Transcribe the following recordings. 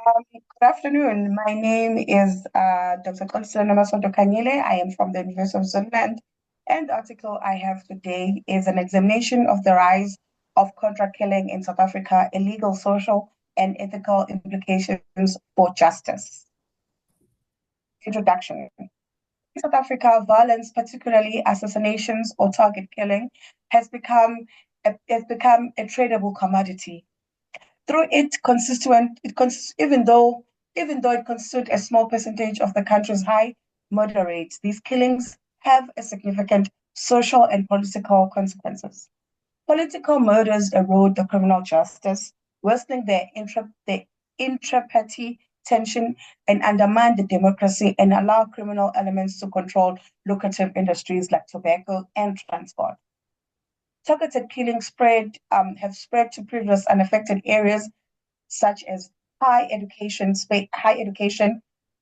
Good afternoon. My name is Dr. Xolisile Khanyile. I am from the University of Zululand. And the article I have today is an examination of the rise of contract killing in South Africa, illegal, social, and ethical implications for justice. Introduction. In South Africa, violence, particularly assassinations or target killing, has become a tradable commodity through even though it constitutes a small percentage of the country's high murder rate, these killings have a significant social and political consequences. Political murders erode the criminal justice, worsening the intra-party tension and undermine the democracy and allow criminal elements to control lucrative industries like tobacco and transport. Targeted killings have spread to previous unaffected areas such as high education,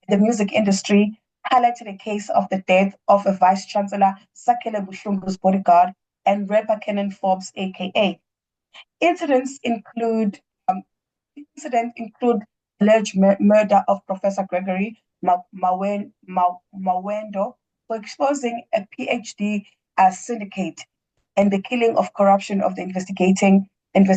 the music industry, highlighted a case of the death of a vice chancellor, Sakele Bushungu's bodyguard, and rapper Kenan Forbes, aka. Incidents include um, include alleged murder of Professor Gregory Mawendo for exposing a PhD syndicate and the killing of corruption of the investigators and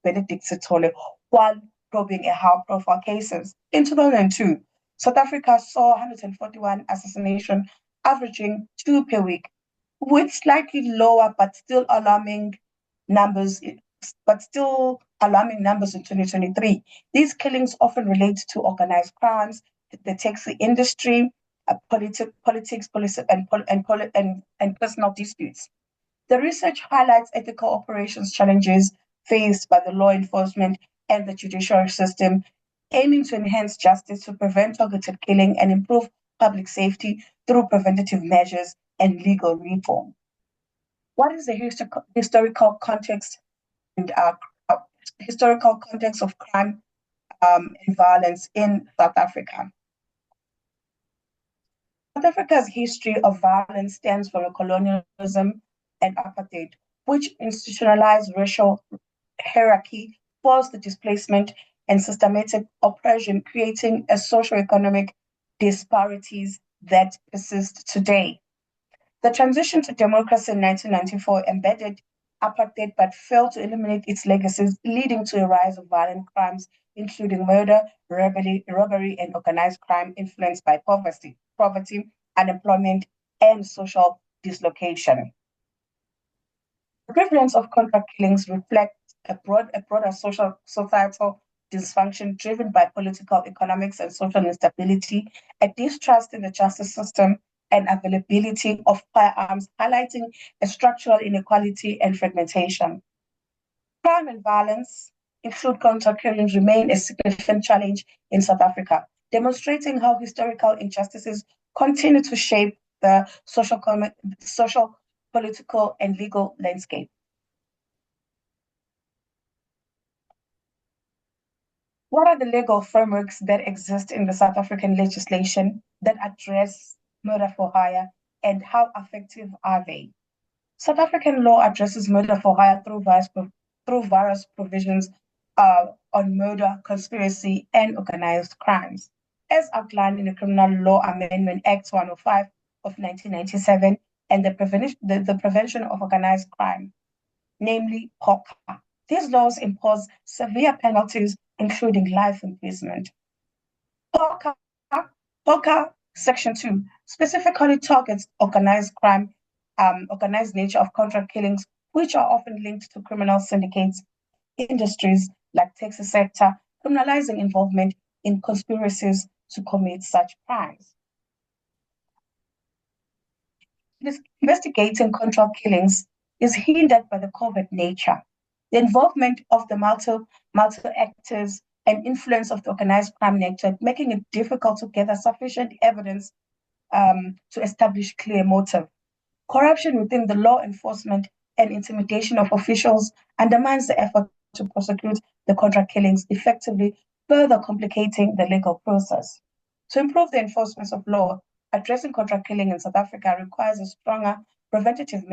Benedict Sitole while probing a high-profile cases. In 2002, South Africa saw 141 assassinations, averaging two per week, with slightly lower numbers, but still alarming numbers in 2023. These killings often relate to organized crimes, the taxi industry, politics, policy, and personal disputes. The research highlights ethical operations challenges faced by the law enforcement and the judicial system, aiming to enhance justice to prevent targeted killing and improve public safety through preventative measures and legal reform. What is the historical context and historical context of crime and violence in South Africa? South Africa's history of violence stems from colonialism and apartheid, which institutionalized racial hierarchy, forced the displacement, and systematic oppression, creating a socio-economic disparities that persist today. The transition to democracy in 1994 embedded apartheid but failed to eliminate its legacies, leading to a rise of violent crimes, including murder, robbery, and organized crime influenced by poverty, unemployment, and social dislocation. The prevalence of contract killings reflects a broader societal dysfunction driven by political, economics, and social instability, a distrust in the justice system, and availability of firearms, highlighting a structural inequality and fragmentation. Crime and violence, include contract killings, remain a significant challenge in South Africa, demonstrating how historical injustices continue to shape the social, political, and legal landscape. What are the legal frameworks that exist in the South African legislation that address murder for hire, and how effective are they? South African law addresses murder for hire through various provisions on murder, conspiracy, and organized crimes, as outlined in the Criminal Law Amendment Act 105 of 1997 and the Prevention of Organized Crime, namely POCA. These laws impose severe penalties, including life imprisonment. POCA, POCA Section 2 specifically targets organized crime, organized nature of contract killings, which are often linked to criminal syndicates, industries like taxi sector, criminalizing involvement in conspiracies to commit such crimes. Investigating contract killings is hindered by the covert nature, the involvement of the multiple actors, and influence of the organized crime network, making it difficult to gather sufficient evidence to establish clear motive. Corruption within the law enforcement and intimidation of officials undermines the effort to prosecute the contract killings effectively, further complicating the legal process. To improve the enforcement of law, addressing contract killing in South Africa requires a stronger preventative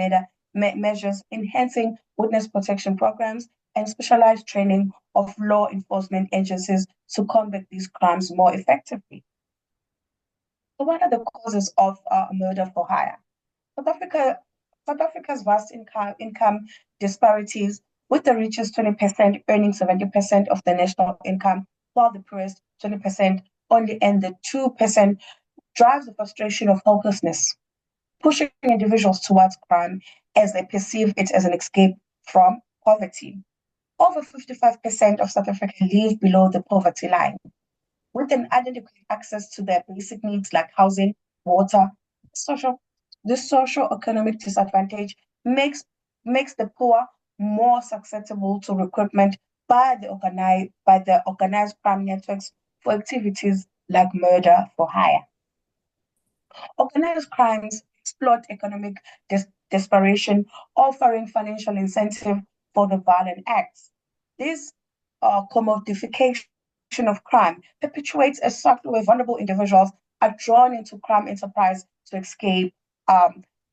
measures, enhancing witness protection programs, and specialized training of law enforcement agencies to combat these crimes more effectively. So what are the causes of murder for hire? South Africa, South Africa's vast income disparities, with the richest 20% earning 70% of the national income, while the poorest 20% only earn the 2%, drives the frustration of hopelessness, pushing individuals towards crime as they perceive it as an escape from poverty. Over 55% of South Africa live below the poverty line, with an inadequate access to their basic needs like housing, water. Social, this socio-economic disadvantage makes the poor more susceptible to recruitment by the organized crime networks for activities like murder for hire. Organized crimes exploit economic desperation, offering financial incentive for the violent acts. This commodification of crime perpetuates a cycle where vulnerable individuals are drawn into crime enterprise to escape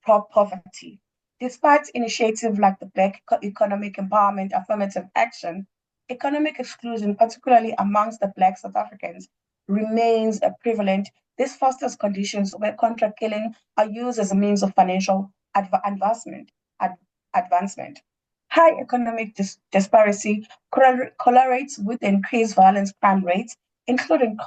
poverty. Despite initiatives like the Black Economic Empowerment Affirmative Action, economic exclusion, particularly amongst the Black South Africans, remains prevalent. This fosters conditions where contract killing are used as a means of financial advancement. High economic disparity correlates with increased violence crime rates, including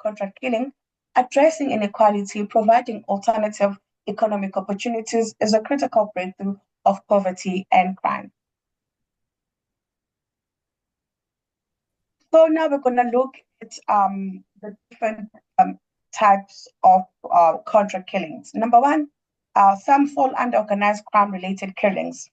contract killing. Addressing inequality, providing alternative economic opportunities is a critical breakthrough of poverty and crime. So now we're going to look at the different types of contract killings. Number one, some fall under organized crime-related killings.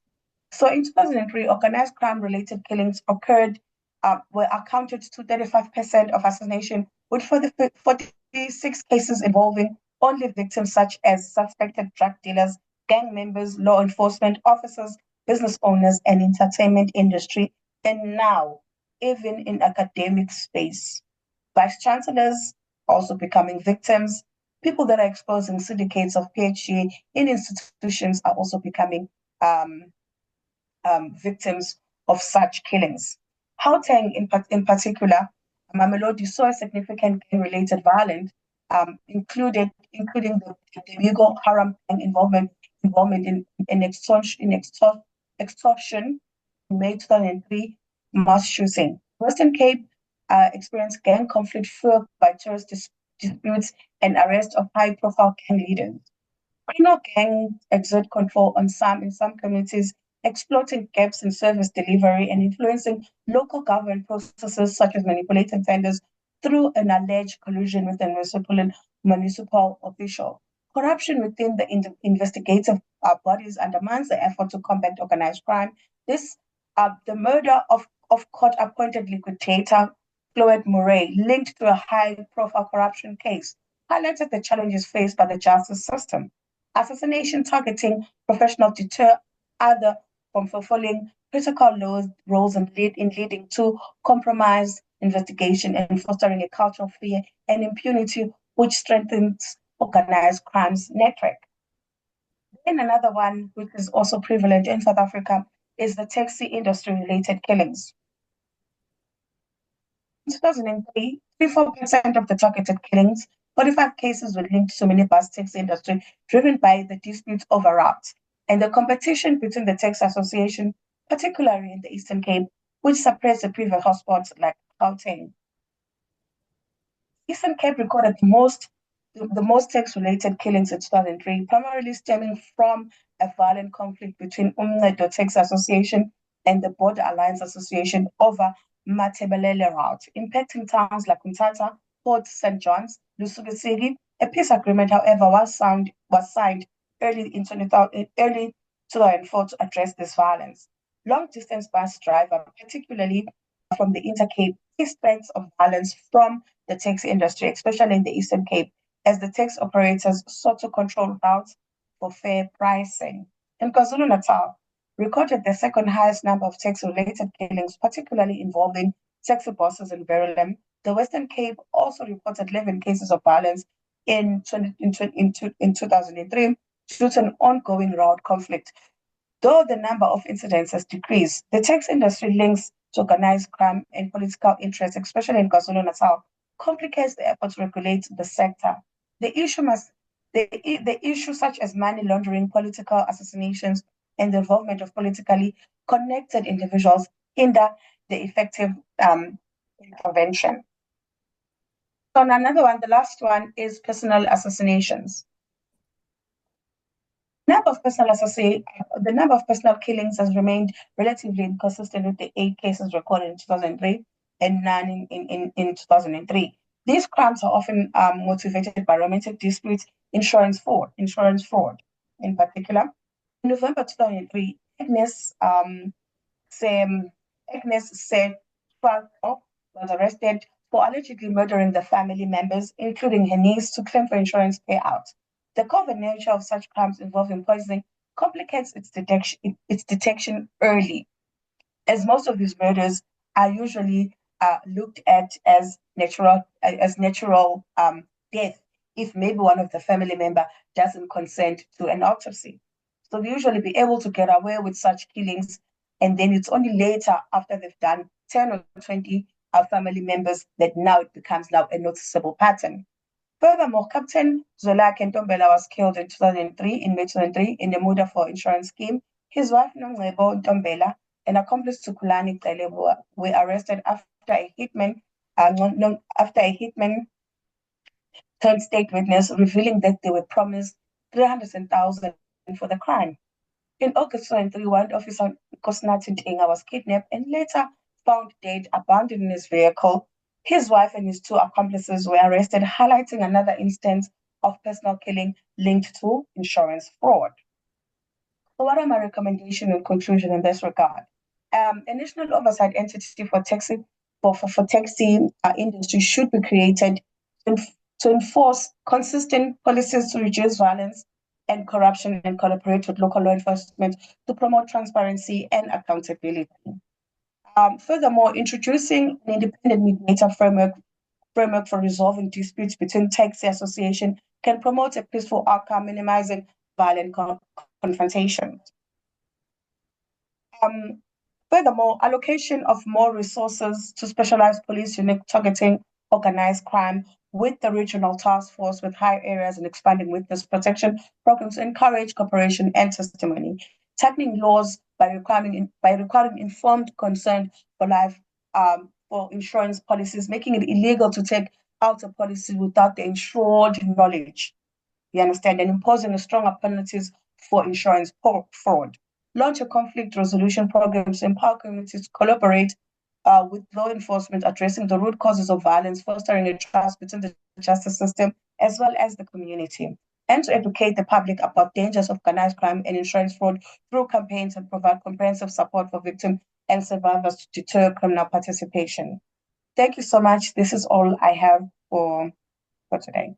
So in 2003, organized crime-related killings were accounted to 35% of assassination, with 46 cases involving only victims such as suspected drug dealers, gang members, law enforcement officers, business owners, and entertainment industry. And now, even in academic space, vice chancellors also becoming victims. People that are exposing syndicates of PhD in institutions are also becoming victims of such killings. Gauteng, in particular, Mamelodi saw a significant gang-related violence, including the Yugo Haram gang involvement in extortion in May 2003 mass shooting. Western Cape experienced gang conflict fueled by tourist disputes and arrest of high-profile gang leaders. Criminal gangs exert control in some communities, exploiting gaps in service delivery and influencing local government processes such as manipulating tenders through an alleged collusion with a municipal official. Corruption within the investigative bodies undermines the effort to combat organized crime. The murder of court-appointed liquidator Floyd Murray, linked to a high-profile corruption case, highlighted the challenges faced by the justice system. Assassination targeting professionals deter other from fulfilling critical roles in leading to compromised investigation and fostering a culture of fear and impunity, which strengthens organized crimes network. Then another one, which is also prevalent in South Africa, is the taxi industry-related killings. In 2003, 34% of the targeted killings, 45 cases were linked to minibus taxi industry, driven by the disputes over routes and the competition between the taxi association, particularly in the Eastern Cape, which suppressed the previous hotspots like Gauteng. Eastern Cape recorded the most tax-related killings in 2003, primarily stemming from a violent conflict between Umncedo Taxi Association and the Border Alliance Association over Matabelele route, impacting towns like Mthatha, Port St. John's, Lusukisiki. A peace agreement, however, was signed early 2004 to address this violence. Long-distance bus driver, particularly from the Intercape, face threats of violence from the taxi industry, especially in the Eastern Cape, as the taxi operators sought to control routes for fair pricing. In KwaZulu-Natal, recorded the second highest number of taxi-related killings, particularly involving taxi bosses in Verulam. The Western Cape also reported 11 cases of violence in 2003 due to an ongoing route conflict. Though the number of incidents has decreased, the taxi industry links to organized crime and political interests, especially in KwaZulu-Natal, complicates the effort to regulate the sector. The issues such as money laundering, political assassinations, and the involvement of politically connected individuals hinder the effective intervention. So another one, the last one, is personal assassinations. The number of personal killings has remained relatively inconsistent, with the 8 cases recorded in 2003 and 9 in 2003. These crimes are often motivated by romantic disputes, insurance fraud in particular. In November 2003, Agnes said was arrested for allegedly murdering the family members, including her niece, to claim for insurance payout. The covert nature of such crimes involving poisoning complicates its detection early, as most of these murders are usually looked at as natural death if maybe one of the family member doesn't consent to an autopsy. So they usually be able to get away with such killings, and then it's only later, after they've done 10 or 20 family members, that now it becomes now a noticeable pattern. Furthermore, Captain Zwelakhe Ntombela was killed in 2003, in May 2003, in the Muda for insurance scheme. His wife, Ngema Ntombela, and accomplice Tukulani Xelebu were arrested after a hitman turned state witness, revealing that they were promised 300,000 for the crime. In August 2023, Warrant Officer Nkosinathi Ntinga was kidnapped and later found dead, abandoned in his vehicle. His wife and his 2 accomplices were arrested, highlighting another instance of personal killing linked to insurance fraud. So what are my recommendations and conclusion in this regard? A national oversight entity for taxi industry should be created to enforce consistent policies to reduce violence and corruption, and collaborate with local law enforcement to promote transparency and accountability. Furthermore, introducing an independent mediator framework for resolving disputes between taxi associations can promote a peaceful outcome, minimizing violent confrontation. Furthermore, allocation of more resources to specialized police unit targeting organized crime with the regional task force with high areas and expanding witness protection programs encourage cooperation and testimony. Tightening laws by requiring informed consent for life for insurance policies, making it illegal to take out a policy without the insured knowledge. You understand? And imposing a stronger penalties for insurance fraud. Launch a conflict resolution program to empower communities to collaborate with law enforcement, addressing the root causes of violence, fostering a trust between the justice system as well as the community, and to educate the public about dangers of organized crime and insurance fraud through campaigns, and provide comprehensive support for victims and survivors to deter criminal participation. Thank you so much. This is all I have for today.